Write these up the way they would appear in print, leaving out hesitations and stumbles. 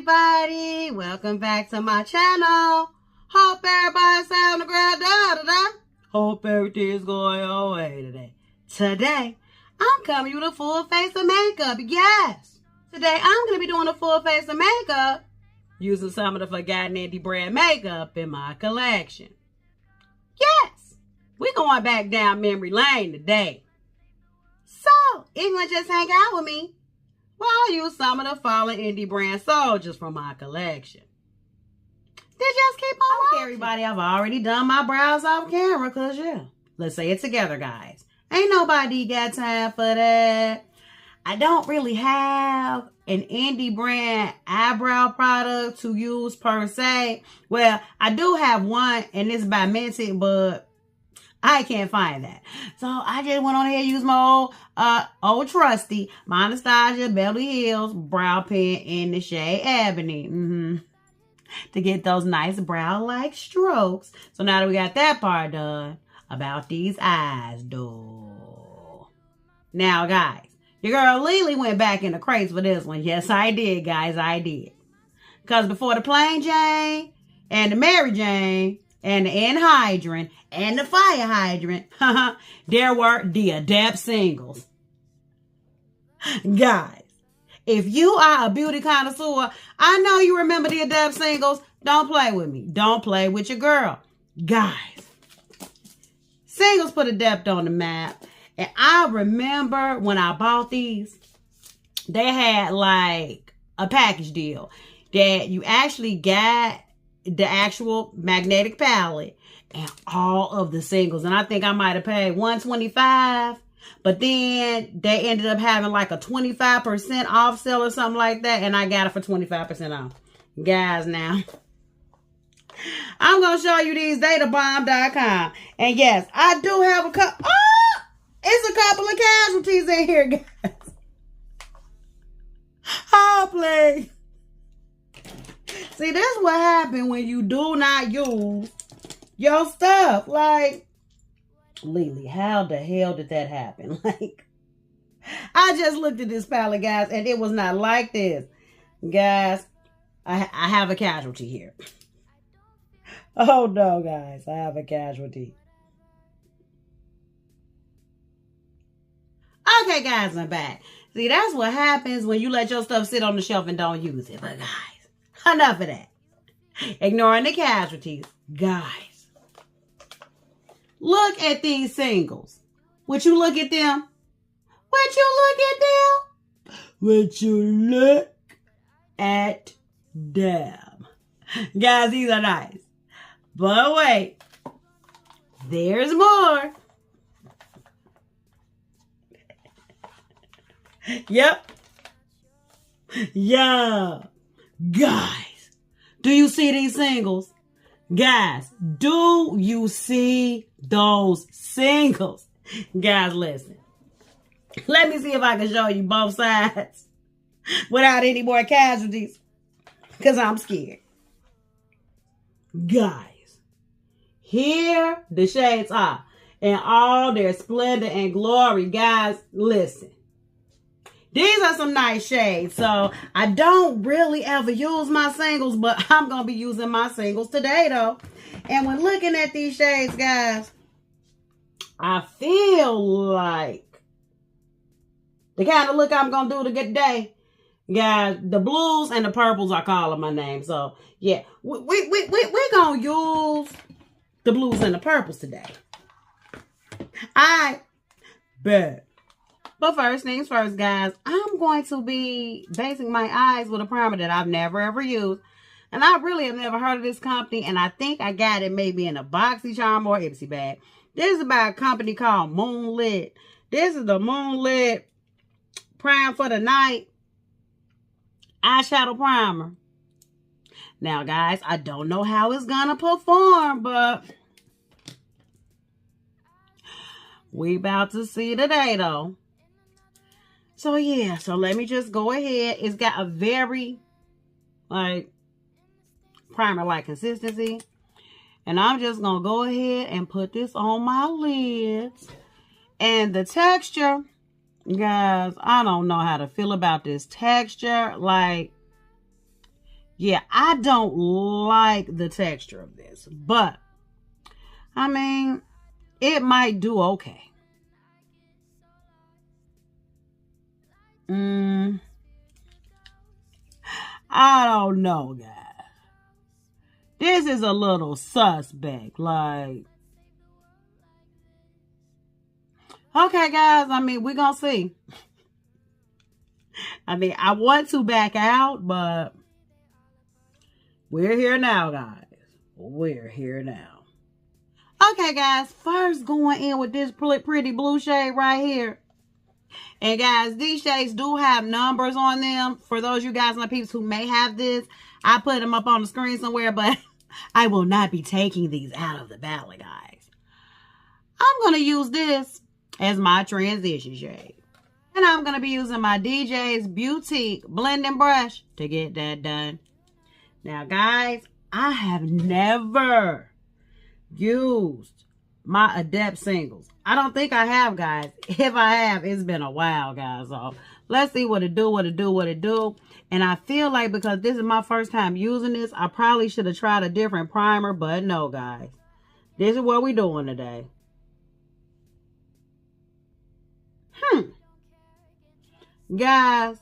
everybody, welcome back to my channel. Hope everybody's on the ground. Hope everything is going your way today. Today, I'm coming with a full face of makeup. Yes, today I'm going to be doing a full face of makeup using some of the forgotten indie brand makeup in my collection. Yes, we're going back down memory lane today. So, if you want to just hang out with me, well, I'll use some of the fallen indie brand soldiers from my collection. Then just keep on watching. Everybody, I've already done my brows off camera, because yeah, let's say it together, guys. Ain't nobody got time for that. I don't really have an indie brand eyebrow product to use per se. Well, I do have one, and it's by Mented, but I can't find that. So I just went on ahead and used my old trusty Anastasia Beverly Hills brow pen in the shade Ebony. To get those nice brow-like strokes. So now that we got that part done, about these eyes, though. Now, guys, your girl Lily went back in the crates for this one. Yes, I did, guys, I did. Because before the Plain Jane and the Mary Jane and the Anhydrous and the Fire Hydrant, there were the Adept singles. Guys, if you are a beauty connoisseur, I know you remember the Adept singles. Don't play with me. Don't play with your girl. Guys, singles put Adept on the map. And I remember when I bought these, they had like a package deal that you actually got the actual magnetic palette and all of the singles. And I think I might have paid $125, but then they ended up having like a 25% off sale or something like that, and I got it for 25% off. Guys, now I'm gonna show you these databomb.com, and yes, I do have a couple. Oh, it's a couple of casualties in here, guys. Oh, please. See, that's what happened when you do not use your stuff. Like, Lily, how the hell did that happen? Like, I just looked at this palette, guys, and it was not like this. Guys, I have a casualty here. Oh, no, guys, I have a casualty. Okay, guys, I'm back. See, that's what happens when you let your stuff sit on the shelf and don't use it. But, guys, enough of that. Ignoring the casualties. Guys, look at these singles. Would you look at them? Would you look at them? Would you look at them? Guys, these are nice. But wait, there's more. Yep. Yeah. Guys, do you see these singles? Guys, do you see those singles? Guys, listen. Let me see if I can show you both sides without any more casualties, because I'm scared. Guys, here the shades are in all their splendor and glory. Guys, listen. These are some nice shades. So I don't really ever use my singles, but I'm going to be using my singles today, though. And when looking at these shades, guys, I feel like the kind of look I'm going to do today, guys, the blues and the purples are calling my name. So, yeah, we're going to use the blues and the purples today. I bet. But first things first, guys, I'm going to be basing my eyes with a primer that I've never ever used. And I really have never heard of this company. And I think I got it maybe in a BoxyCharm or Ipsy bag. This is by a company called Moonlit. This is the Moonlit Prime for the Night eyeshadow primer. Now, guys, I don't know how it's going to perform, but we about to see today, though. So, yeah. So, let me just go ahead. It's got a very, like, primer-like consistency. And I'm just going to go ahead and put this on my lids. And the texture, guys, I don't know how to feel about this texture. Like, Yeah, I don't like the texture of this, but I mean, it might do okay. I don't know, guys. This is a little suspect. Like, okay, guys, I mean, we're gonna see. I mean, I want to back out, but we're here now, guys. We're here now. Okay, guys, first going in with this pretty blue shade right here. And guys, these shades do have numbers on them. For those of you guys, my peeps who may have this, I put them up on the screen somewhere, but I will not be taking these out of the palette, guys. I'm going to use this as my transition shade. And I'm going to be using my DJ's Boutique blending brush to get that done. Now, guys, I have never used my Adept singles. I don't think I have, guys. If I have, it's been a while, guys. So let's see what it do. And I feel like because this is my first time using this, I probably should have tried a different primer, but no, guys. This is what we're doing today. Guys,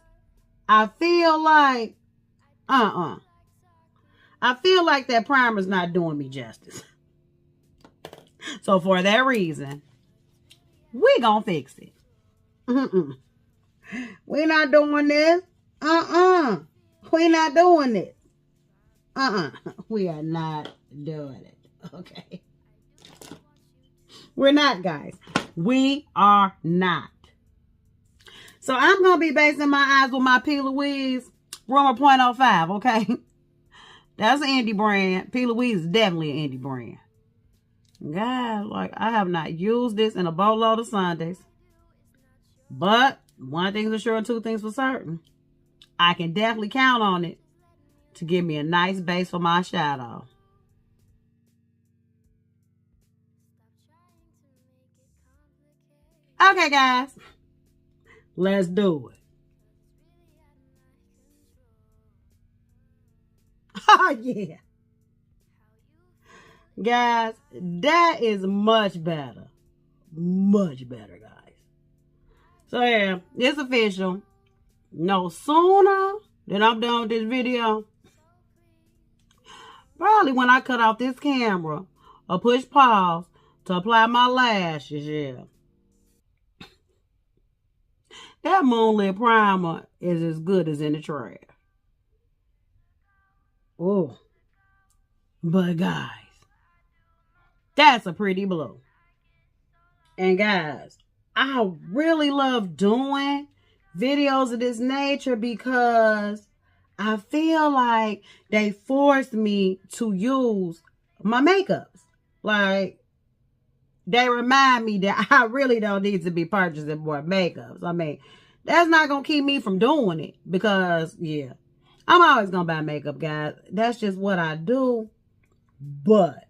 I feel like, I feel like that primer's not doing me justice. So for that reason, we gonna fix it. We're not doing this. We're not doing this. We are not doing it. Okay. We're not, guys. We are not. So I'm going to be basing my eyes with my P. Louise Rumor .05, okay? That's an indie brand. P. Louise is definitely an indie brand. Guys, like, I have not used this in a boatload of Sundays. But one thing's for sure, two things for certain. I can definitely count on it to give me a nice base for my shadow. Okay, guys. Let's do it. Oh, yeah. Guys, that is much better. Much better, guys. So, yeah, it's official. No sooner than I'm done with this video, probably when I cut off this camera or push pause to apply my lashes, yeah. That Moonlit primer is as good as in the trash. Oh. But guys, that's a pretty blue. And guys, I really love doing videos of this nature because I feel like they forced me to use my makeups. Like, they remind me that I really don't need to be purchasing more makeups. I mean, that's not going to keep me from doing it because, yeah, I'm always going to buy makeup, guys. That's just what I do. But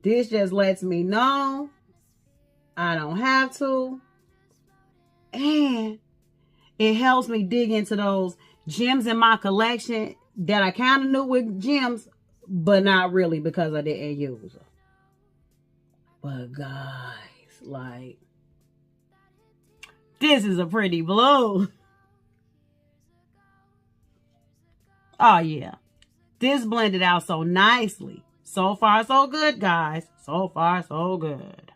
this just lets me know I don't have to. And it helps me dig into those gems in my collection that I kind of knew were gems, but not really because I didn't use them. But guys, like, this is a pretty blue. Oh, yeah. This blended out so nicely. So far, so good, guys. So far, so good.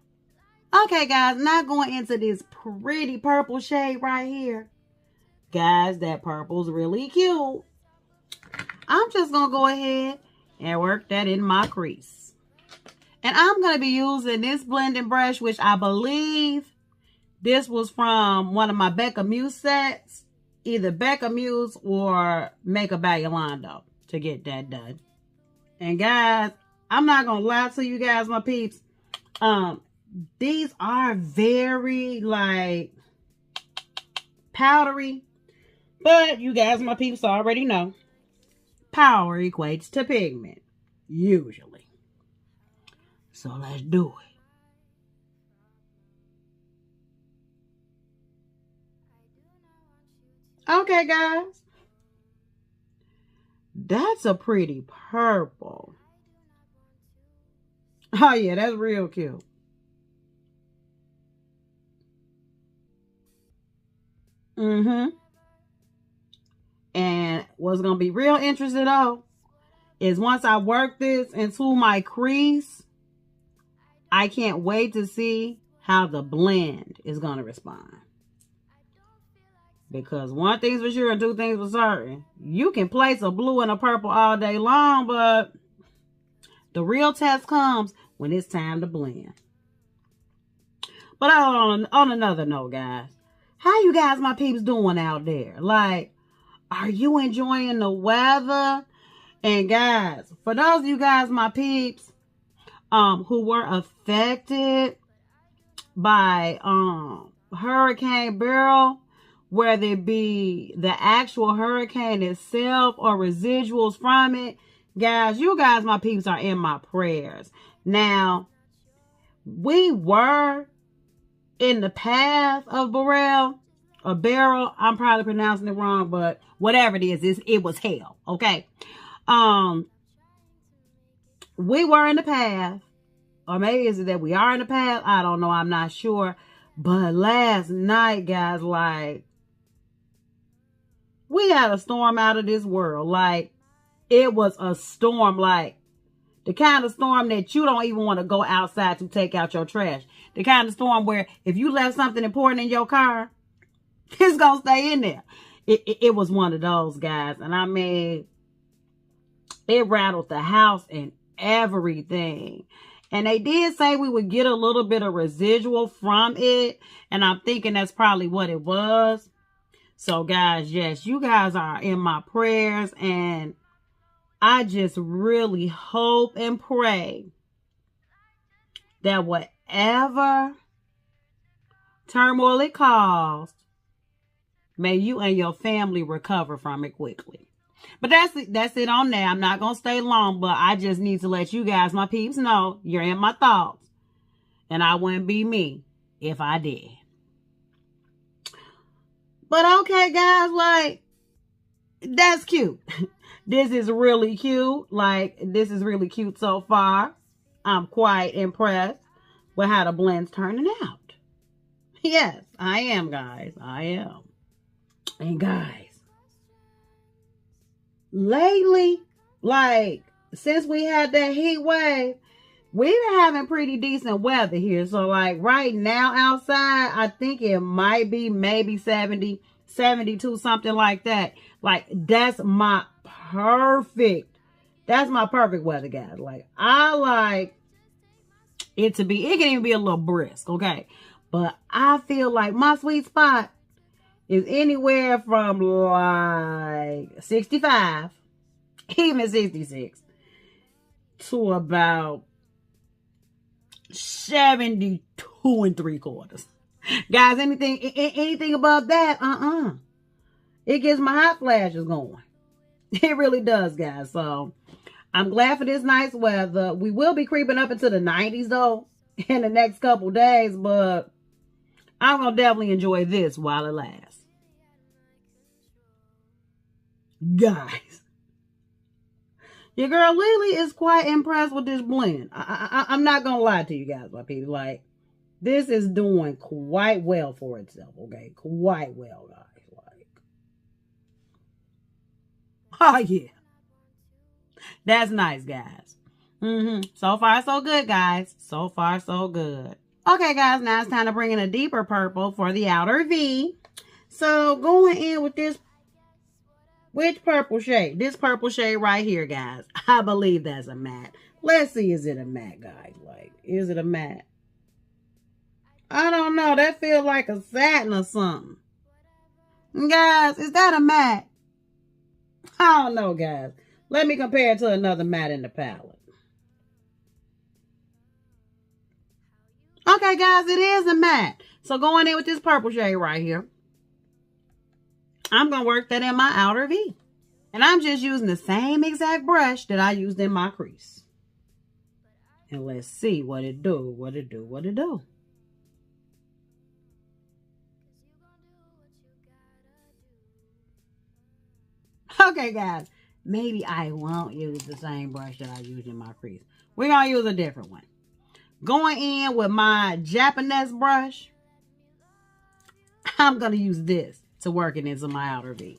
Okay, guys, now going into this pretty purple shade right here. Guys, that purple's really cute. I'm just going to go ahead and work that in my crease. And I'm going to be using this blending brush, which I believe this was from one of my Becca Muse sets. Either Becca Muse or Makeup by Yolanda to get that done. And guys, I'm not going to lie to you guys, my peeps. These are very, like, powdery. But you guys, my peeps, already know. Power equates to pigment. Usually. So let's do it. Okay, guys. That's a pretty purple. Oh, yeah, that's real cute. Mm-hmm. And what's going to be real interesting, though, is once I work this into my crease, I can't wait to see how the blend is going to respond. Because one thing's for sure and two things for certain. You can place a blue and a purple all day long, but the real test comes when it's time to blend. But on another note, guys, how you guys, my peeps, doing out there? Like, are you enjoying the weather? And guys, for those of you guys, my peeps, who were affected by Hurricane Beryl, whether it be the actual hurricane itself or residuals from it, guys, you guys, my peeps, are in my prayers. Now, we were in the path of Beryl, or Beryl. I'm probably pronouncing it wrong, but whatever it is, it was hell. Okay. We were in the path, or maybe is it that we are in the path? I don't know. I'm not sure. But last night, guys, like, we had a storm out of this world. Like, it was a storm, like the kind of storm that you don't even want to go outside to take out your trash. The kind of storm where if you left something important in your car, it's going to stay in there. It was one of those, guys. And I mean, it rattled the house and everything. And they did say we would get a little bit of residual from it. And I'm thinking that's probably what it was. So, guys, yes, you guys are in my prayers. And I just really hope and pray that whatever turmoil it caused, may you and your family recover from it quickly. But that's it on that. I'm not going to stay long, but I just need to let you guys, my peeps, know you're in my thoughts. And I wouldn't be me if I did. But okay, guys, like, that's cute. This is really cute. Like, this is really cute so far. I'm quite impressed with how the blend's turning out. Yes, I am, guys. I am. And guys, lately, like, since we had that heat wave, we've been having pretty decent weather here. So, like, right now outside, I think it might be maybe 70, 72, something like that. Like, that's my perfect weather, guys. Like, I like it to be, it can even be a little brisk, okay? But I feel like my sweet spot is anywhere from like 65, even 66, to about 72 3/4. Guys, anything above that, it gets my hot flashes going. It really does, guys. So I'm glad for this nice weather. We will be creeping up into the 90s though in the next couple days, but I'm gonna definitely enjoy this while it lasts. Guys, your girl Lily is quite impressed with this blend. I'm not gonna lie to you guys, my people. Like, this is doing quite well for itself, okay? Quite well, guys. Like, oh yeah, that's nice, guys. So far, so good, guys. So far, so good. Okay, guys, now it's time to bring in a deeper purple for the outer V. So going in with this, which purple shade? This purple shade right here, guys. I believe that's a matte. Let's see, is it a matte, guys? Like, is it a matte? I don't know. That feels like a satin or something. Guys, is that a matte? I don't know, guys. Let me compare it to another matte in the palette. Okay, guys, it is a matte. So going in with this purple shade right here, I'm going to work that in my outer V. And I'm just using the same exact brush that I used in my crease. And let's see what it do, what it do. Okay, guys. maybe I won't use the same brush that I use in my crease. We're going to use a different one. Going in with my Japanese brush, I'm going to use this to work it into my outer V.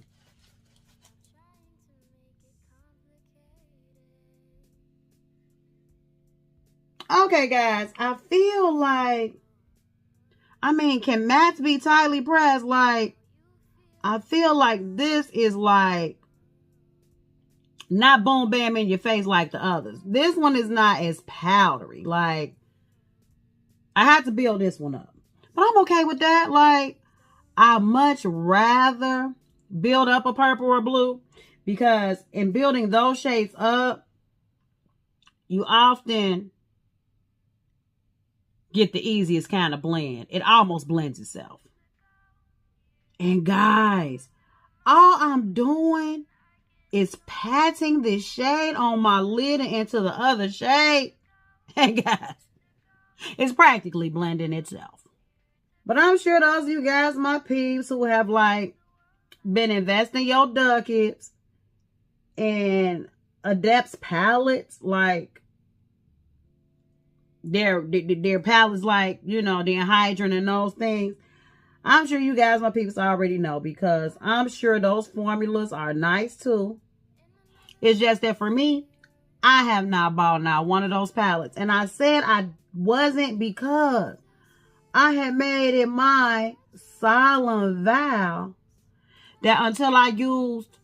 Okay, guys, I feel like, can mats be tightly pressed? Like, I feel like this is like not boom bam in your face like the others. This one is not as powdery. Like, I had to build this one up. But I'm okay with that. Like, I much rather build up a purple or blue, because in building those shades up, you often get the easiest kind of blend. It almost blends itself. And guys, all I'm doing is patting this shade on my lid and into the other shade. And guys, it's practically blending itself. But I'm sure those of you guys, my peeps, who have like been investing your ducats in Adept's palettes, like their palettes, like, you know, the anhydrous and those things. I'm sure you guys, my peeps, already know, because I'm sure those formulas are nice too. It's just that for me, I have not bought now one of those palettes. And I said I wasn't, because I had made it my solemn vow that until I used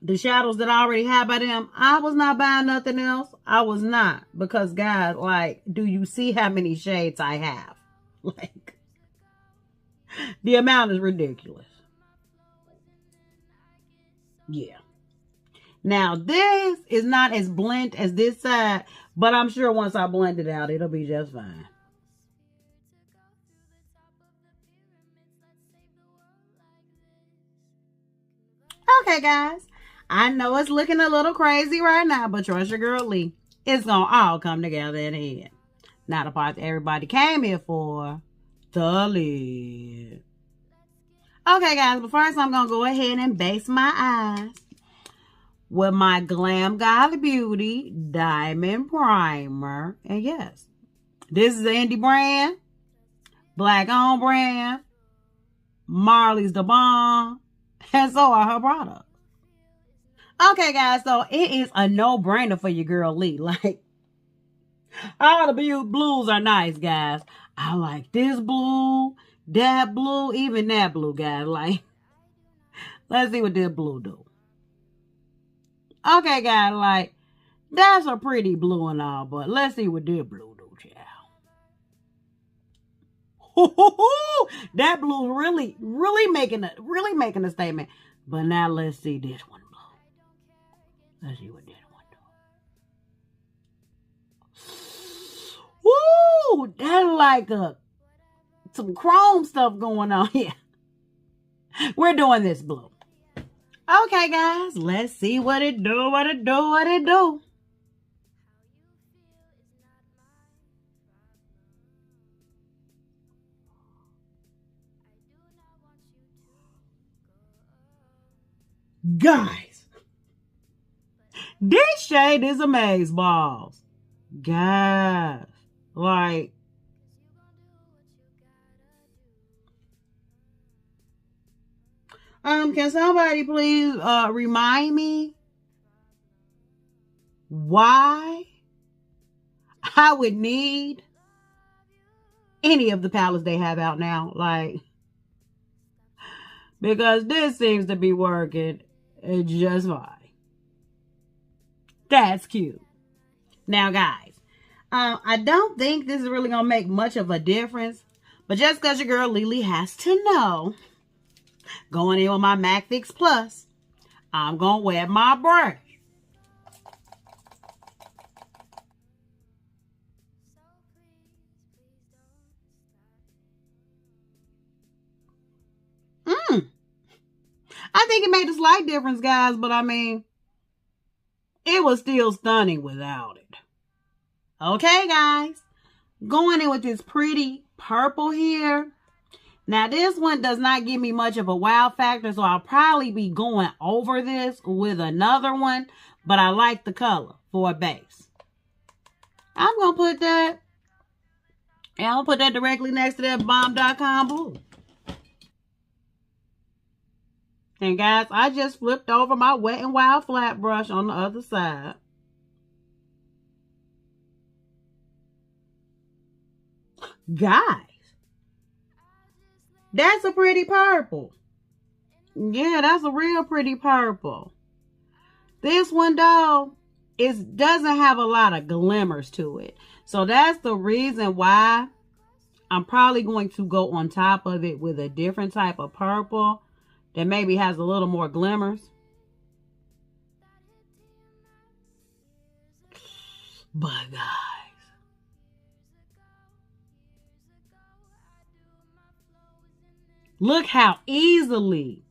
the shadows that I already had by them, I was not buying nothing else. I was not. Because, guys, like, do you see how many shades I have? Like, the amount is ridiculous. Yeah. Now, this is not as blend as this side, but I'm sure once I blend it out, it'll be just fine. Okay, guys. I know it's looking a little crazy right now, but trust your girl Lee. It's going to all come together in the end. Now, the part that everybody came here for, the lid. Okay, guys, but first I'm going to go ahead and base my eyes with my Glam Godly Beauty Diamond Primer. And yes, this is the indie brand, Black owned brand, Marley's the bomb, and so are her products. Okay, guys, so it is a no-brainer for your girl Lee. Like, all the blues are nice, guys. I like this blue, that blue, even that blue, guys. Like, let's see what this blue do. Okay, guys, like, that's a pretty blue and all, but let's see what this blue do, child. That blue really making a statement. But now let's see this one blue. Let's see what this one do. Woo! That's like some chrome stuff going on here. We're doing this blue. Okay, guys, let's see what it do. Guys, this shade is amazeballs. Guys, like, can somebody please remind me why I would need any of the palettes they have out now? Like, because this seems to be working just fine. That's cute. Now, guys, I don't think this is really going to make much of a difference. But just because your girl Lily has to know, going in with my MAC Fix Plus, I'm going to wet my brush. I think it made a slight difference, guys, but I mean, it was still stunning without it. Okay, guys, going in with this pretty purple here. Now, this one does not give me much of a wow factor, so I'll probably be going over this with another one, but I like the color for a base. I'm going to put that, and I'll put that directly next to that bomb.com blue. And guys, I just flipped over my Wet n Wild flat brush on the other side. Guys, that's a pretty purple. Yeah, that's a real pretty purple. This one, though, doesn't have a lot of glimmers to it. So that's the reason why I'm probably going to go on top of it with a different type of purple that maybe has a little more glimmers. But guys, look how easily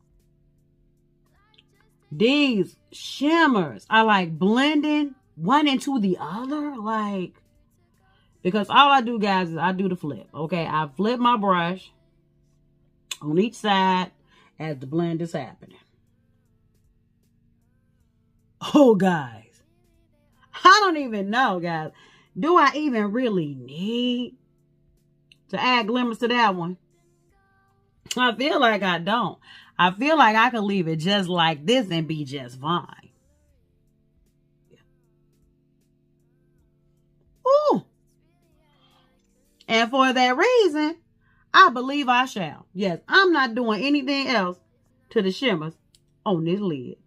these shimmers are like blending one into the other. Like, because all I do, guys, is I do the flip. Okay, I flip my brush on each side as the blend is happening. Oh, guys, I don't even know, guys. Do I even really need to add glimmers to that one? I feel like I don't. I feel like I could leave it just like this and be just fine. Ooh. And for that reason, I believe I shall. Yes, I'm not doing anything else to the shimmers on this lid,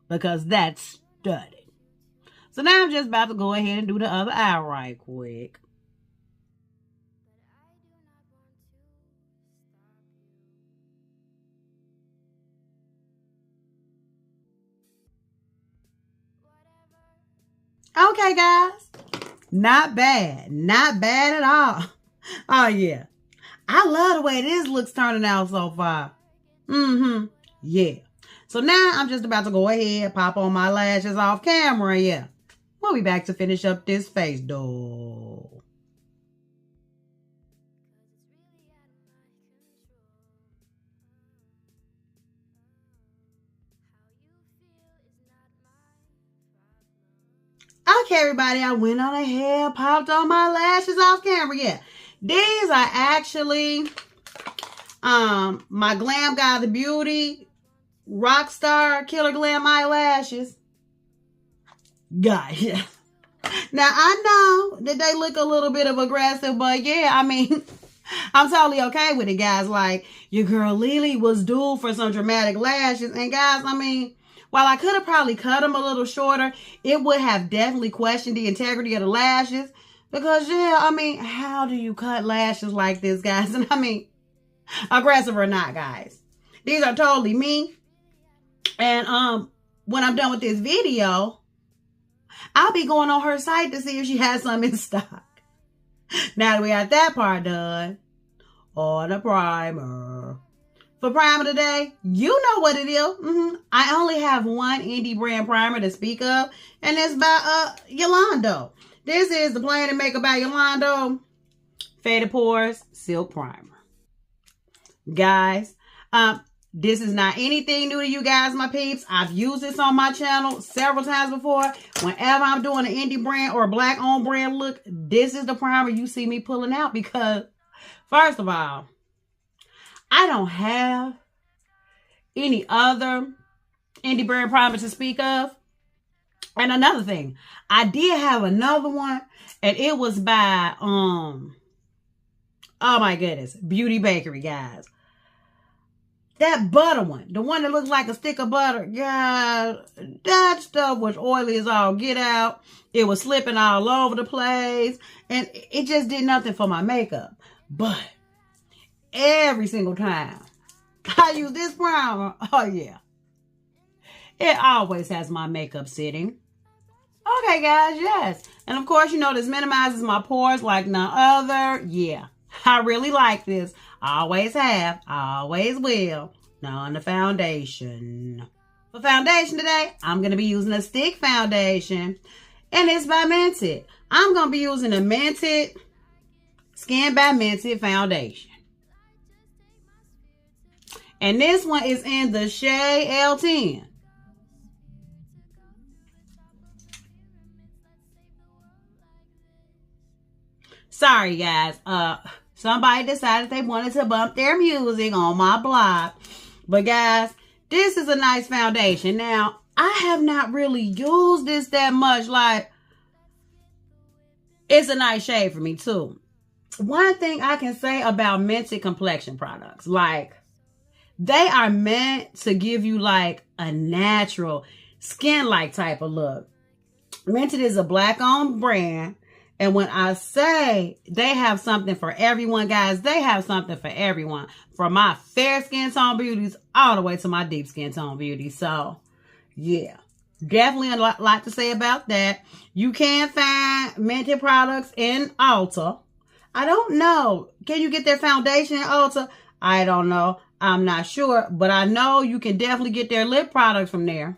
because that's studded. So now I'm just about to go ahead and do the other eye right quick. Okay, guys. Not bad. Not bad at all. Oh, yeah. I love the way this looks turning out so far. Yeah. So now I'm just about to go ahead, pop on my lashes off camera. Yeah. We'll be back to finish up this face, though. Okay, everybody, I went on ahead, popped on my lashes off camera. Yeah, these are actually my Glam Guy the Beauty Rockstar Killer Glam eyelashes. Guys, yeah. Now, I know that they look a little bit of aggressive, but yeah, I mean, I'm totally okay with it, guys. Like, your girl Lily was due for some dramatic lashes. And guys, I mean, while I could have probably cut them a little shorter, it would have definitely questioned the integrity of the lashes. Because, yeah, I mean, how do you cut lashes like this, guys? And I mean, aggressive or not, guys, these are totally me. And when I'm done with this video, I'll be going on her site to see if she has some in stock. Now that we got that part done, on the primer. For primer today, you know what it is. I only have one indie brand primer to speak of, and it's by Yolando. This is the Plain and Makeup by Yolando Faded Pores Silk Primer. Guys, this is not anything new to you guys, my peeps. I've used this on my channel several times before. Whenever I'm doing an indie brand or a black-owned brand look, this is the primer you see me pulling out because, first of all, I don't have any other indie brand primer to speak of. And another thing, I did have another one, and it was by, oh my goodness, Beauty Bakery, guys. That butter one, the one that looks like a stick of butter, God, that stuff was oily as all get out. It was slipping all over the place, and it just did nothing for my makeup. But every single time I use this primer, oh yeah, it always has my makeup sitting. Okay, guys, yes. And of course, you know, this minimizes my pores like none other. Yeah, I really like this. I always have. I always will. Now on the foundation. For foundation today, I'm going to be using a stick foundation. And it's by Mented. I'm going to be using a Mented Skin by Mented Foundation. And this one is in the shade L10. Sorry, guys. Somebody decided they wanted to bump their music on my blog. But guys, this is a nice foundation. Now, I have not really used this that much. Like, it's a nice shade for me too. One thing I can say about Mented complexion products, like, they are meant to give you like a natural skin-like type of look. Mented is a Black-owned brand. And when I say they have something for everyone, guys, they have something for everyone. From my fair skin tone beauties all the way to my deep skin tone beauties. So, yeah. Definitely a lot to say about that. You can find Mented products in Ulta. I don't know. Can you get their foundation in Ulta? I don't know. I'm not sure. But I know you can definitely get their lip products from there.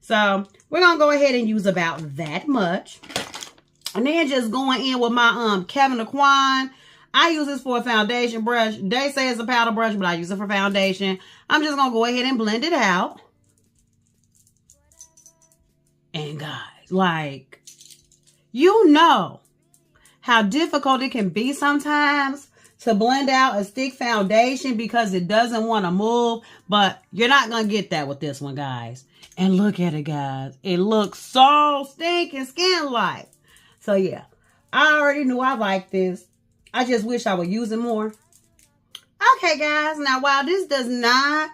So, we're going to go ahead and use about that much. And then just going in with my Kevin Aquan. I use this for a foundation brush. They say it's a powder brush, but I use it for foundation. I'm just going to go ahead and blend it out. And guys, like, you know how difficult it can be sometimes to blend out a stick foundation because it doesn't want to move. But you're not going to get that with this one, guys. And look at it, guys. It looks so stinking skin-like. So, yeah, I already knew I liked this. I just wish I would use it more. Okay, guys. Now, while this does not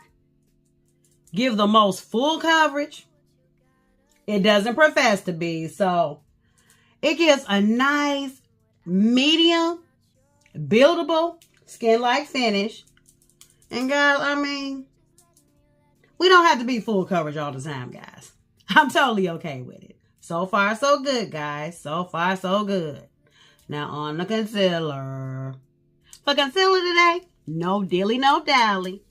give the most full coverage, it doesn't profess to be. So, it gives a nice, medium, buildable, skin-like finish. And, guys, I mean, we don't have to be full coverage all the time, guys. I'm totally okay with it. So far, so good, guys. So far, so good. Now, on the concealer. For concealer today, no dilly, no dally.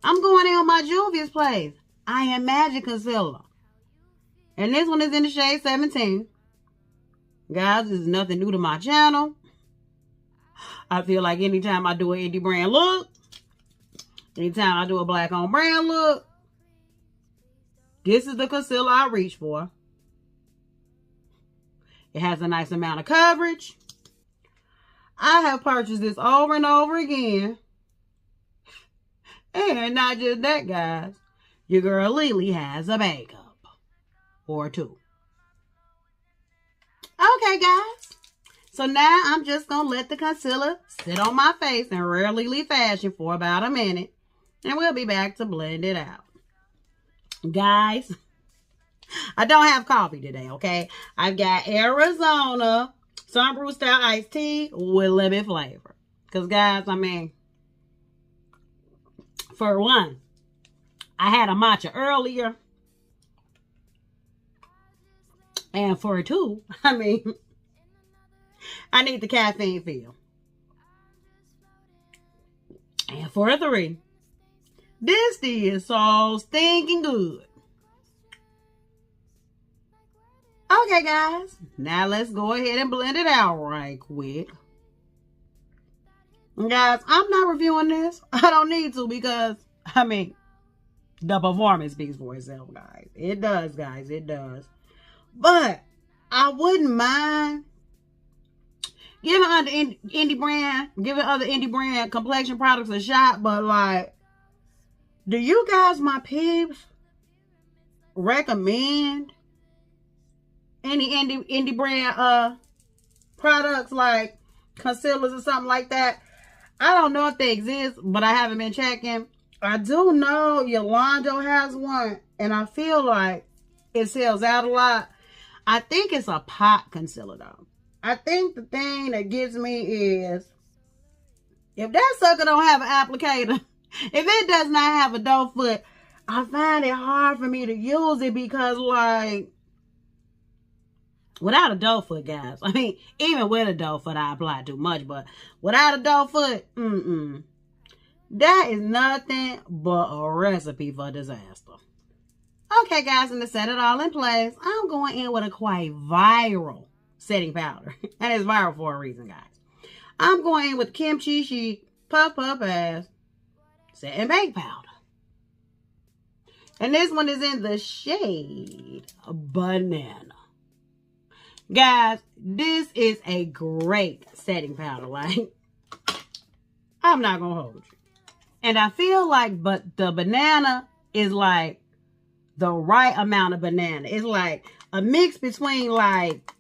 I'm going in with my Juvia's Place I Am Magic Concealer. And this one is in the shade 17. Guys, this is nothing new to my channel. I feel like anytime I do an indie brand look, anytime I do a Black-owned brand look, this is the concealer I reach for. It has a nice amount of coverage. I have purchased this over and over again. And not just that, guys. Your girl Lily has a makeup or two. Okay, guys. So now I'm just going to let the concealer sit on my face in rare Lily fashion for about a minute. And we'll be back to blend it out. Guys, I don't have coffee today, okay? I've got Arizona Sunbrew style iced tea with lemon flavor. Because, guys, I mean, for one, I had a matcha earlier. And for two, I mean, I need the caffeine feel. And for three, this tea is so stinking good. Okay, guys. Now let's go ahead and blend it out right quick. Guys, I'm not reviewing this. I don't need to because, I mean, the performance speaks for itself, guys. It does, guys. It does. But I wouldn't mind giving other indie brand complexion products a shot. But, like, do you guys, my peeps, recommend any indie brand products like concealers or something like that? I don't know if they exist, but I haven't been checking. I do know Yolanda has one, and I feel like it sells out a lot. I think it's a pot concealer, though. I think the thing that gets me is if that sucker don't have an applicator, if it does not have a doe foot, I find it hard for me to use it because, like, without a doe foot, guys, I mean, even with a doe foot, I apply too much, but without a doe foot, that is nothing but a recipe for disaster. Okay, guys, and to set it all in place, I'm going in with a quite viral setting powder. And it's viral for a reason, guys. I'm going in with Kimchi Chic Puff Puff Ass Set and Bake Powder. And this one is in the shade Banana. Guys, this is a great setting powder. Like, I'm not going to hold you. And I feel like the banana is like the right amount of banana. It's like a mix between like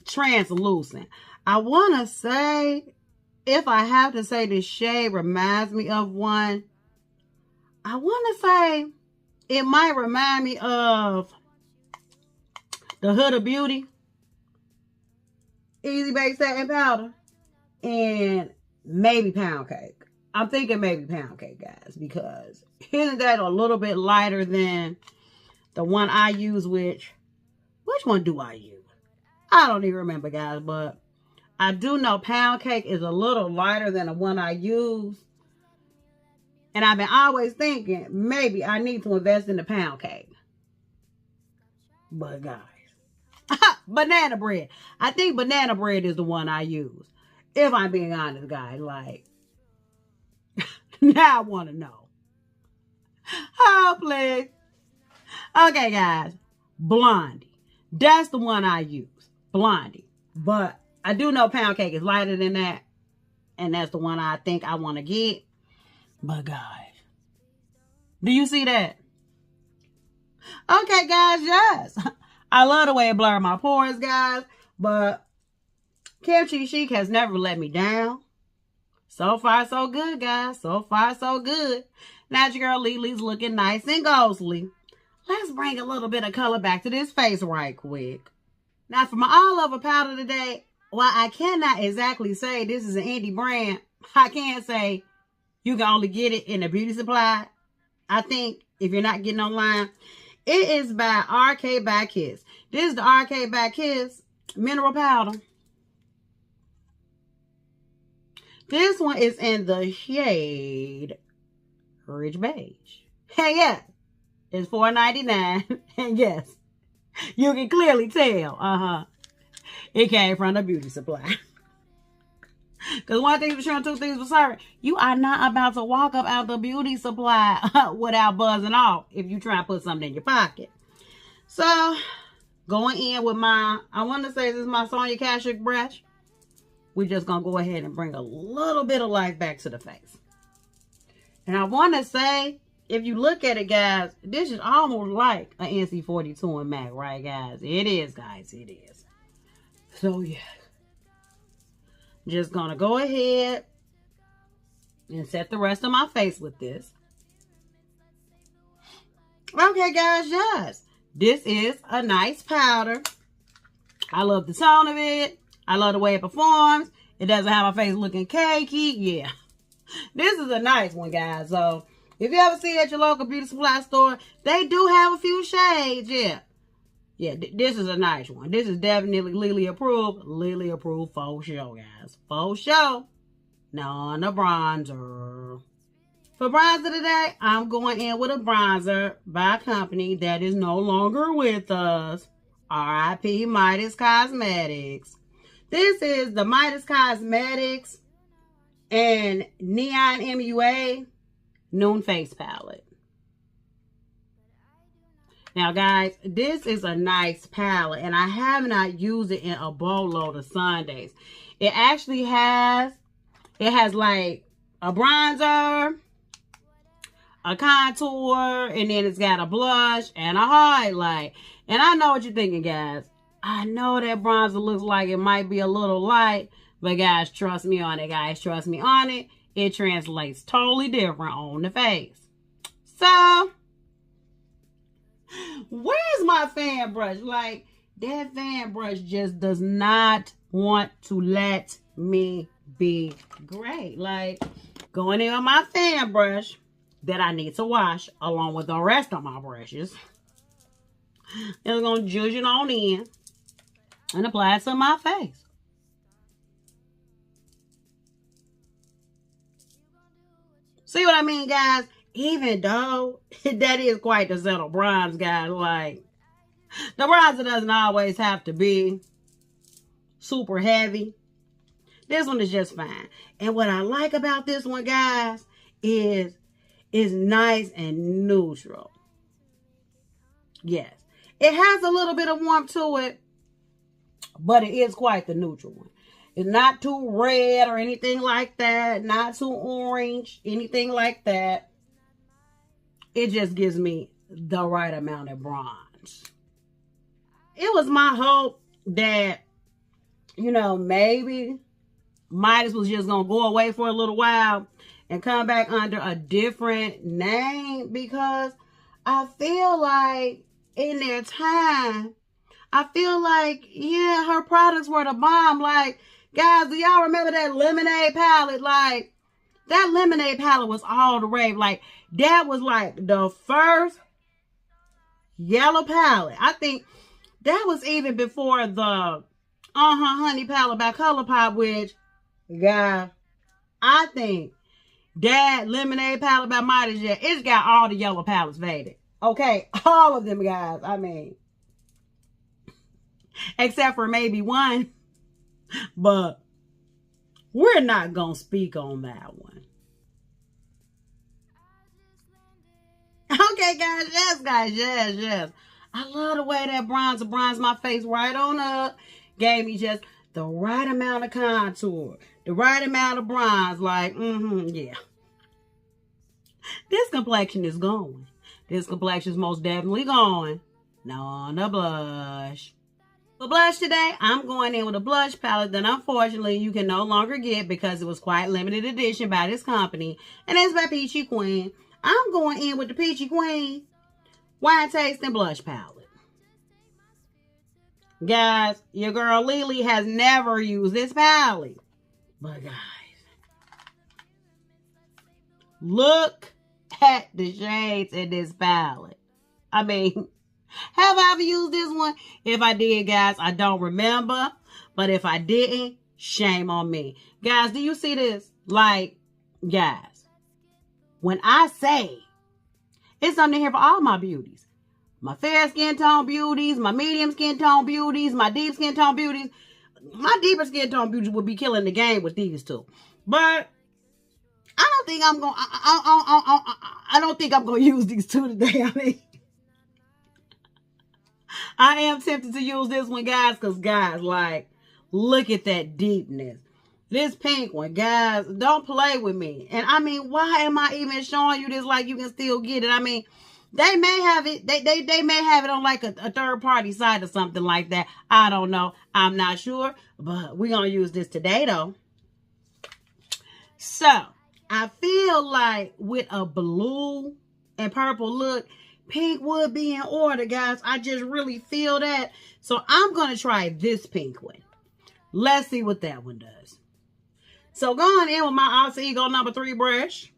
translucent. I want to say, if I have to say this shade reminds me of one, I want to say it might remind me of the Huda Beauty Easy Bake Satin Powder and maybe Pound Cake. I'm thinking maybe Pound Cake, guys, because isn't that a little bit lighter than the one I use, which one do I use? I don't even remember, guys, but I do know Pound Cake is a little lighter than the one I use. And I've been always thinking, maybe I need to invest in the Pound Cake. But guys, banana bread. I think banana bread is the one I use. If I'm being honest, guys, like, now I want to know. Oh, please. Okay, guys, Blondie. That's the one I use, Blondie. But I do know Pound Cake is lighter than that. And that's the one I think I want to get. But guys, do you see that? Okay, guys, yes. I love the way it blurred my pores, guys. But Kimchi Chic has never let me down. So far, so good, guys. So far, so good. Now your girl Lili's looking nice and ghostly. Let's bring a little bit of color back to this face right quick. Now, for my all-over powder today, while I cannot exactly say this is an indie brand, I can say you can only get it in a beauty supply. I think if you're not getting online, it is by RK by Kiss. This is the RK by Kiss mineral powder. This one is in the shade Rich Beige. Hey, yeah, it's $4.99. And yes, you can clearly tell, it came from the beauty supply. Because one thing for sure and two things for certain, you are not about to walk up out the beauty supply without buzzing off if you try to put something in your pocket. So, going in with my, I want to say this is my Sonia Kashuk brush. We're just going to go ahead and bring a little bit of life back to the face. And I want to say, if you look at it, guys, this is almost like an NC42 and MAC, right, guys? It is, guys. It is. So, yeah. Just gonna go ahead and set the rest of my face with this. Okay, guys, yes. This is a nice powder. I love the tone of it. I love the way it performs. It doesn't have my face looking cakey. Yeah. This is a nice one, guys. So, if you ever see it at your local beauty supply store, they do have a few shades. Yeah. Yeah, this is a nice one. This is definitely Lily approved. Lily approved for sure, guys. For sure. Now on the bronzer. For bronzer today, I'm going in with a bronzer by a company that is no longer with us. R.I.P. Midas Cosmetics. This is the Midas Cosmetics and Neon MUA Noon Face Palette. Now, guys, this is a nice palette, and I have not used it in a boatload of Sundays. It actually has, like a bronzer, a contour, and then it's got a blush and a highlight. And I know what you're thinking, guys. I know that bronzer looks like it might be a little light, but guys, trust me on it, guys. Trust me on it. It translates totally different on the face. So, where's my fan brush? Like, that fan brush just does not want to let me be great. Like, going in on my fan brush that I need to wash along with the rest of my brushes. I'm going to zhuzh it on in and apply it to my face. See what I mean, guys? Even though that is quite the subtle bronze, guys, like, the bronzer doesn't always have to be super heavy. This one is just fine. And what I like about this one, guys, is it's nice and neutral. Yes. It has a little bit of warmth to it, but it is quite the neutral one. It's not too red or anything like that. Not too orange, anything like that. It just gives me the right amount of bronze. It was my hope that, you know, maybe Midas was just going to go away for a little while and come back under a different name, because I feel like in their time, I feel like, yeah, her products were the bomb. Like, guys, do y'all remember that lemonade palette? Like, that lemonade palette was all the rave. Like, that was like the first yellow palette. I think that was even before the Honey palette by ColourPop, which, guys, I think that lemonade palette by Midas, yeah, it's got all the yellow palettes faded. Okay, all of them, guys. I mean, except for maybe one, but we're not gonna speak on that one. Okay, guys, yes. I love the way that bronzer bronzed my face right on up. Gave me just the right amount of contour, the right amount of bronze. Like, yeah. This complexion is going. This complexion is most definitely going. Now on the blush. For blush today, I'm going in with a blush palette that unfortunately you can no longer get because it was quite limited edition by this company. And it's by Peachy Queen. I'm going in with the Peachy Queen Wine Tasting Blush Palette. Guys, your girl Lily has never used this palette. But guys, look at the shades in this palette. I mean, have I ever used this one? If I did, guys, I don't remember. But if I didn't, shame on me. Guys, do you see this? Like, guys, when I say it's something here for all my beauties. My fair skin tone beauties, my medium skin tone beauties, my deep skin tone beauties. My deeper skin tone beauties would be killing the game with these two. But I don't think I'm going I don't think I'm going to use these two today. I mean, I am tempted to use this one, guys, because, guys, like, look at that deepness. This pink one, guys, don't play with me. And, I mean, why am I even showing you this like you can still get it? I mean, they may have it. They may have it on, like, a third-party site or something like that. I don't know. I'm not sure. But we're going to use this today, though. So, I feel like with a blue and purple look, pink would be in order, guys. I just really feel that. So I'm going to try this pink one. Let's see what that one does. So going in with my Alter Ego number 3 brush.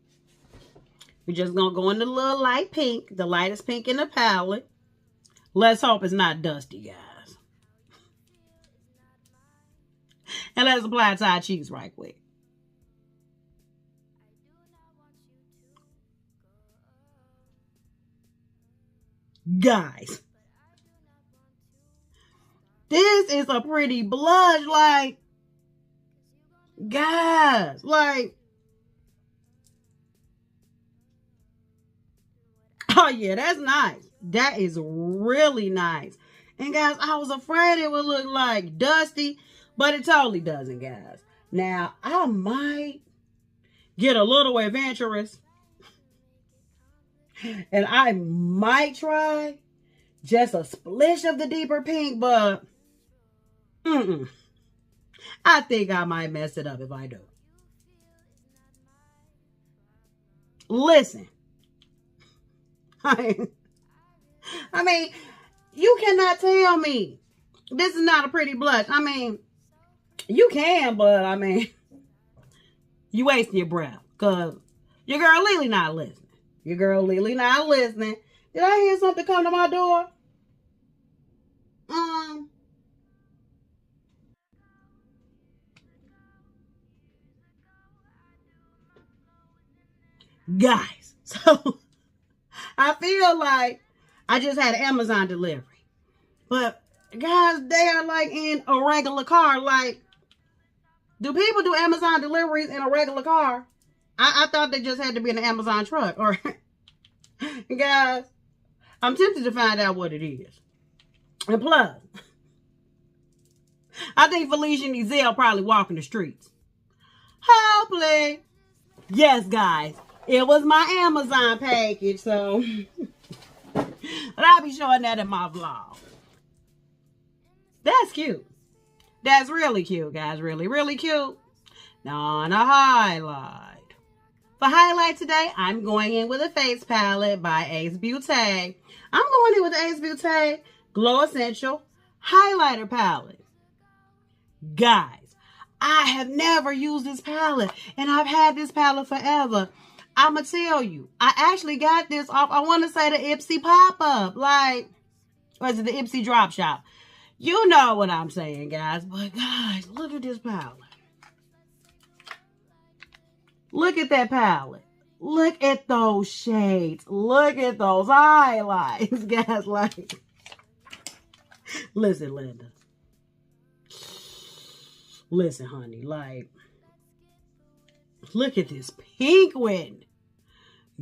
We're just going to go in the little light pink. The lightest pink in the palette. Let's hope it's not dusty, guys. And let's apply to our cheeks right quick. Guys, this is a pretty blush. Like, guys, like, oh yeah, that's nice. That is really nice. And guys, I was afraid it would look like dusty, but it totally doesn't, guys. Now, I might get a little adventurous. And I might try just a splish of the deeper pink, but I think I might mess it up if I do. Listen. I mean, you cannot tell me this is not a pretty blush. I mean, you can, but I mean, you wasting your breath because your girl Lily not listening. Your girl Lily not listening. Did I hear something come to my door? Guys, so I feel like I just had an Amazon delivery. But guys, they are like in a regular car. Like, Do people do Amazon deliveries in a regular car? I thought they just had to be in an Amazon truck. Or guys, I'm tempted to find out what it is. And plus, I think Felicia and Ezell probably walking the streets. Hopefully. Yes, guys. It was my Amazon package, so. But I'll be showing that in my vlog. That's cute. That's really cute, guys. Really, really cute. Now on a highlight. For highlight today, I'm going in with a face palette by Ace Beauté. I'm going in with the Ace Beauté Glow Essential Highlighter Palette. Guys, I have never used this palette, and I've had this palette forever. I'ma tell you, I actually got this off, I want to say the Ipsy pop-up, like, or is it the Ipsy drop shop? You know what I'm saying, guys. But guys, look at this palette. Look at that palette. Look at those shades. Look at those highlights, guys. Like, listen, Linda. Listen, honey. Like, look at this pink one.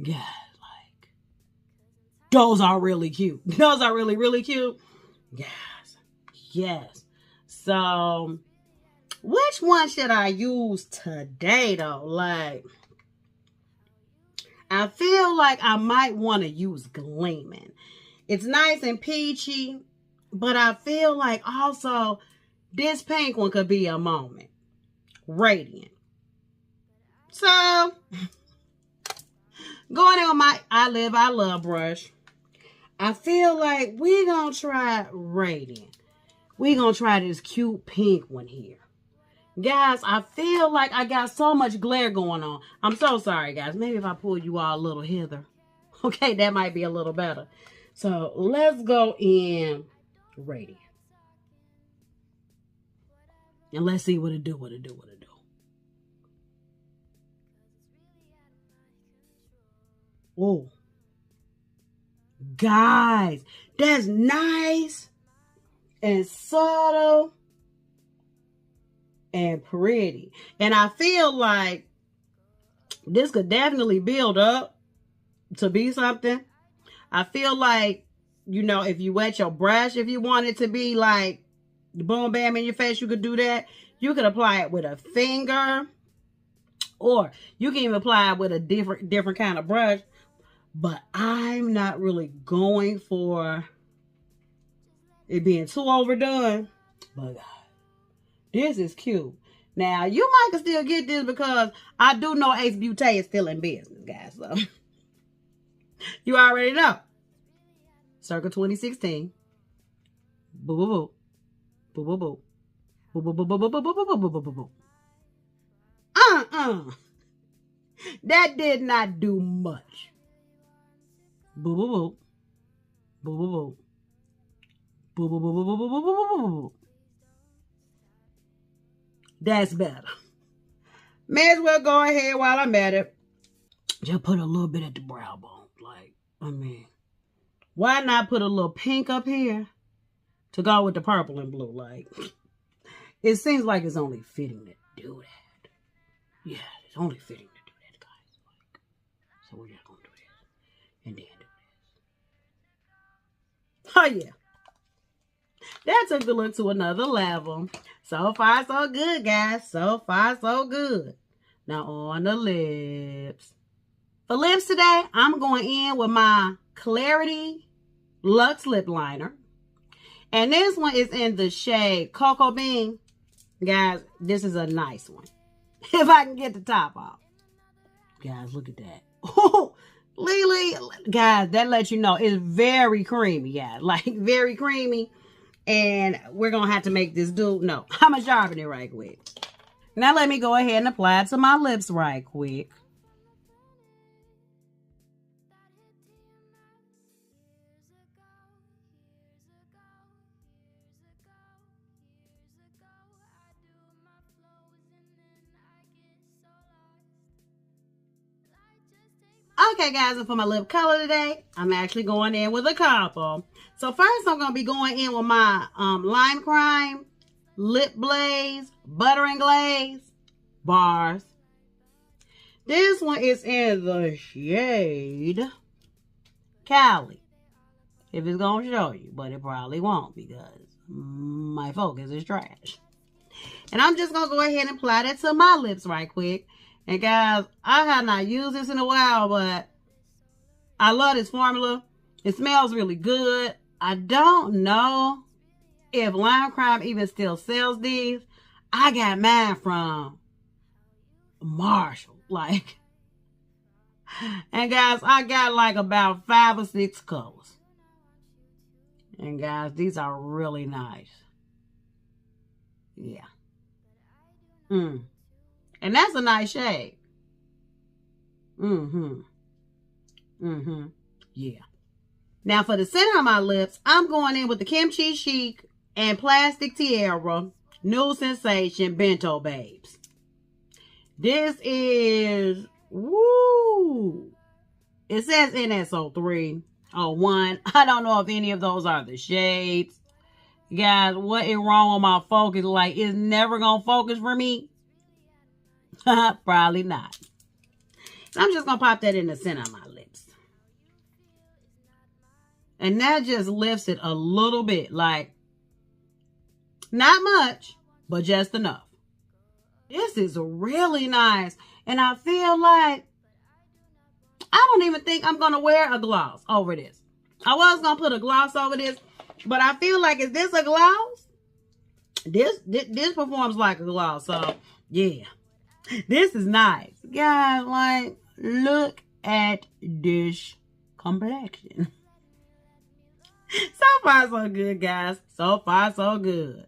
Guys, like, those are really cute. Those are really, really cute. Guys, yes. So, which one should I use today, though? Like, I feel like I might want to use Gleaming. It's nice and peachy, but I feel like also this pink one could be a moment. Radiant. So, going in with my I Love brush, I feel like we're going to try Radiant. We're going to try this cute pink one here. Guys, I feel like I got so much glare going on. I'm so sorry, guys. Maybe if I pull you all a little hither. Okay, that might be a little better. So, let's go in Radiant. And let's see what it do, what it do, what it do. Oh. Guys, that's nice and subtle and pretty. And I feel like this could definitely build up to be something. I feel like, you know, if you wet your brush, if you want it to be like boom bam in your face, you could do that. You could apply it with a finger, or you can even apply it with a different kind of brush. But I'm not really going for it being too overdone. But this is cute. Now, you might still get this because I do know Ace Beauté is still in business, guys. So, you already know. Circa 2016. Boo, boo, boo. Boo, boo, boo. Boo, boo, boo, boo, boo, boo, boo, boo, boo, boo, boo. That did not do much. Boo, boo, boo. Boo, boo, boo. Boo, boo, boo, boo, boo, boo, boo, boo, boo, boo. That's better. May as well go ahead while I'm at it. Just put a little bit at the brow bone. Like, I mean, why not put a little pink up here to go with the purple and blue? Like, it seems like it's only fitting to do that. Yeah, it's only fitting to do that, guys. Like, so we're just going to do this. And then do this. Oh, yeah. That took the look to another level. So far, so good, guys. So far, so good. Now on the lips. For lips today, I'm going in with my Clarity Luxe Lip Liner. And this one is in the shade Cocoa Bean. Guys, this is a nice one. If I can get the top off. Guys, look at that. Oh, Lily. Guys, that lets you know it's very creamy, guys. Like, very creamy. And we're going to have to make this do. No, I'm going to sharpen it right quick. Now let me go ahead and apply it to my lips right quick. Okay, guys, and for my lip color today, I'm actually going in with a couple. So first, I'm going to be going in with my Lime Crime Lip Blaze Butter and Glaze. bars. This one is in the shade Cali. If it's going to show you, but it probably won't because my focus is trash. And I'm just going to go ahead and apply that to my lips right quick. And guys, I have not used this in a while, but I love this formula. It smells really good. I don't know if Lime Crime even still sells these. I got mine from Marshall. And guys, I got like about 5 or 6 colors. And guys, these are really nice. Yeah. And that's a nice shade. Yeah. Now for the center of my lips, I'm going in with the Kimchi Chic and Plastic Tiara New Sensation Bento Babes. This is, woo, it says NSO3 or 1. I don't know if any of those are the shades. Guys, what is wrong with my focus? Like, it's never going to focus for me? Probably not. So I'm just going to pop that in the center of my lips. And that just lifts it a little bit. Like, not much, but just enough. This is really nice. And I feel like I don't even think I'm going to wear a gloss over this. I was going to put a gloss over this, but I feel like, is this a gloss? This performs like a gloss. So, yeah. This is nice. Guys, like, look at this complexion. So far, so good, guys. So far, so good.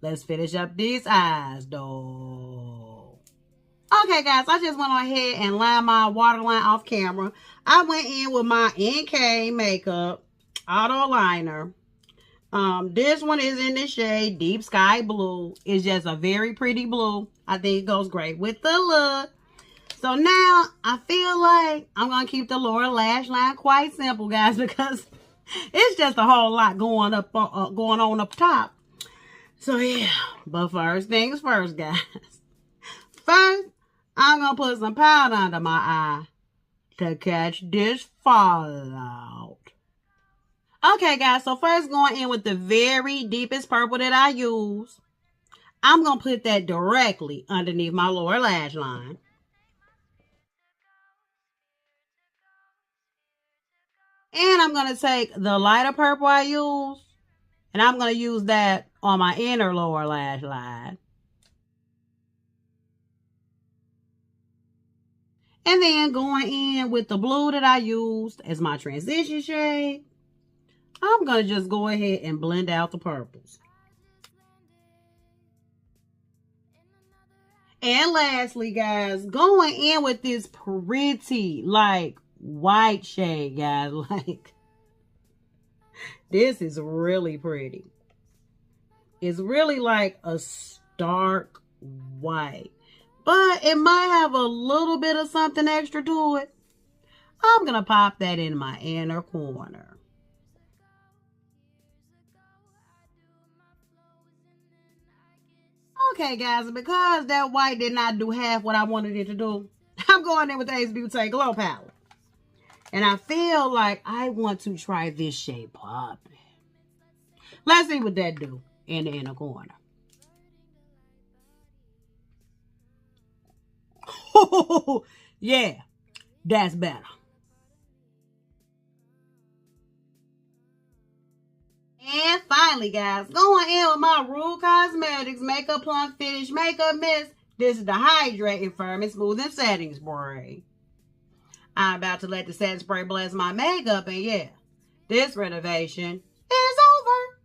Let's finish up these eyes, though. Okay, guys, I just went ahead and lined my waterline off camera. I went in with my NK Makeup Auto Liner. This one is in the shade Deep Sky Blue. It's just a very pretty blue. I think it goes great with the look. So now, I feel like I'm going to keep the lower lash line quite simple, guys, because it's just a whole lot going on up top. So, yeah. But first things first, guys. First, I'm going to put some powder under my eye to catch this fallout. Okay, guys. So, first going in with the very deepest purple that I use. I'm going to put that directly underneath my lower lash line. And I'm going to take the lighter purple I use, and I'm going to use that on my inner lower lash line. And then going in with the blue that I used as my transition shade, I'm going to just go ahead and blend out the purples. And lastly, guys, going in with this pretty, like, white shade, guys. Like, this is really pretty. It's really like a stark white, but it might have a little bit of something extra to it. I'm gonna pop that in my inner corner. Okay, guys, because that white did not do half what I wanted it to do, I'm going in with the Ace Beauty Glow Palette. And I feel like I want to try this shade Poppin'. Let's see what that do in the inner corner. Oh, yeah, that's better. And finally, guys, going in with my Rue Cosmetics Makeup Plump Finish Makeup Mist. This is the Hydrating Firm and Smoothing Setting Spray. I'm about to let the setting spray bless my makeup, and yeah, this renovation is over.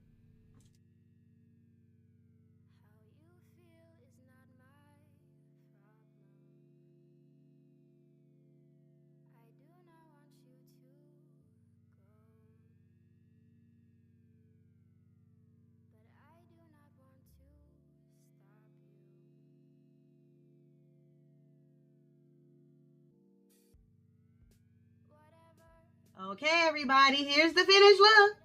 Okay, everybody, here's the finished look.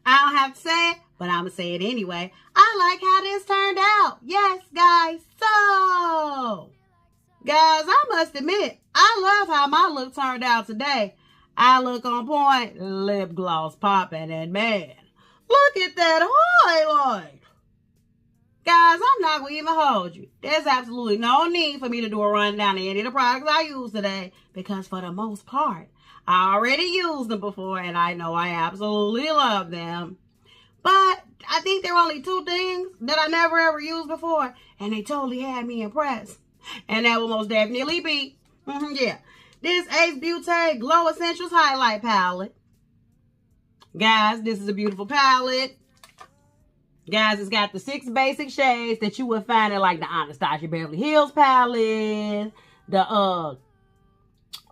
I don't have to say it, but I'm going to say it anyway. I I like how this turned out. Yes, guys. So, guys, I must admit, I love how my look turned out today. I look on point, lip gloss popping, and man, look at that highlight. Guys, I'm not going to even hold you. There's absolutely no need for me to do a rundown of any of the products I use today because for the most part, I already used them before and I know I absolutely love them. But I think there are only two things that I never ever used before and they totally had me impressed. And that will most definitely be, this Ace Beauty Glow Essentials Highlight Palette. Guys, this is a beautiful palette. Guys, it's got the 6 basic shades that you would find in like the Anastasia Beverly Hills palette. The,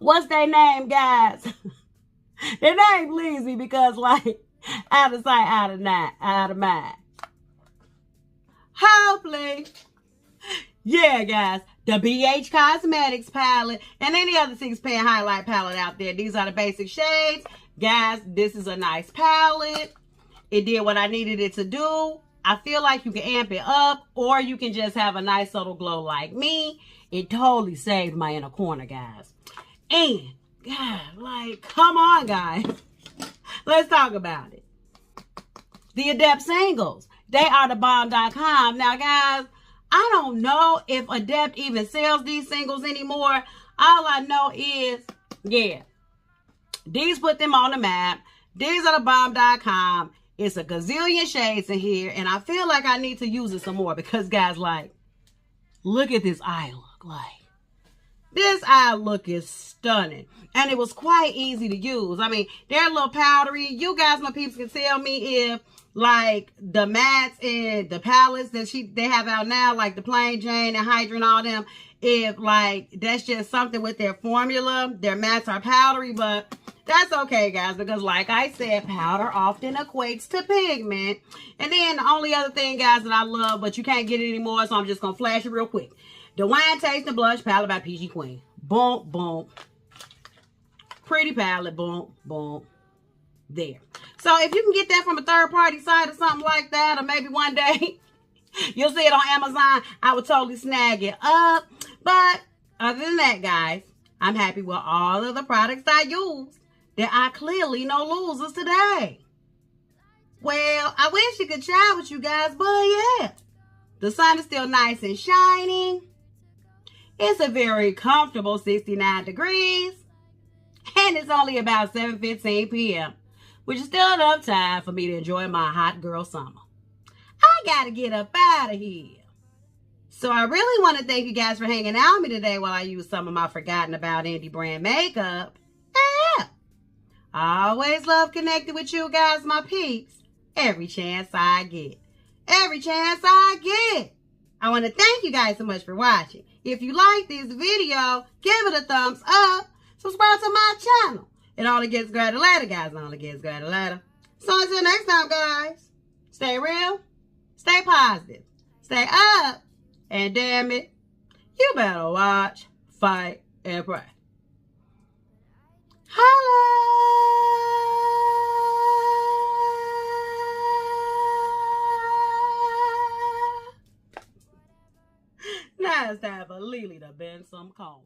what's their name, guys? Their name leaves me because like, out of sight, out of mind. Hopefully. Yeah, guys, the BH Cosmetics palette and any other 6-pan highlight palette out there. These are the basic shades. Guys, this is a nice palette. It did what I needed it to do. I feel like you can amp it up or you can just have a nice subtle glow like me. It totally saved my inner corner, guys. And, God, like, come on, guys. Let's talk about it. The Adept Singles. They are the bomb.com. Now, guys, I don't know if Adept even sells these singles anymore. All I know is, yeah, these put them on the map. These are the bomb.com. It's a gazillion shades in here, and I feel like I need to use it some more because, guys, like, look at this eye look. Like, this eye look is stunning, and it was quite easy to use. I mean, they're a little powdery. You guys, my peeps, can tell me if, like, the mattes and the palettes that they have out now, like the Plain Jane and Hydra and all them, if, like, that's just something with their formula. Their mattes are powdery, but that's okay, guys, because like I said, powder often equates to pigment. And then the only other thing, guys, that I love, but you can't get it anymore, so I'm just going to flash it real quick. The Wine Taste and Blush Palette by PG Queen. Boom, boom. Pretty palette. Boom, boom. There. So if you can get that from a third-party site or something like that, or maybe one day you'll see it on Amazon, I would totally snag it up. But other than that, guys, I'm happy with all of the products I used. There are clearly no losers today. Well, I wish you could chat with you guys, but yeah. The sun is still nice and shining. It's a very comfortable 69 degrees. And it's only about 7:15 p.m., which is still enough time for me to enjoy my hot girl summer. I gotta get up out of here. So I really want to thank you guys for hanging out with me today while I use some of my forgotten about indie brand makeup. Yeah. I always love connecting with you guys, my peeps, every chance I get. Every chance I get. I want to thank you guys so much for watching. If you like this video, give it a thumbs up. Subscribe to my channel. It only gets greater later, guys. It only gets greater later. So until next time, guys, stay real, stay positive, stay up, and damn it, you better watch, fight, and pray. Holla! Now it's time for Lily to bend some corner.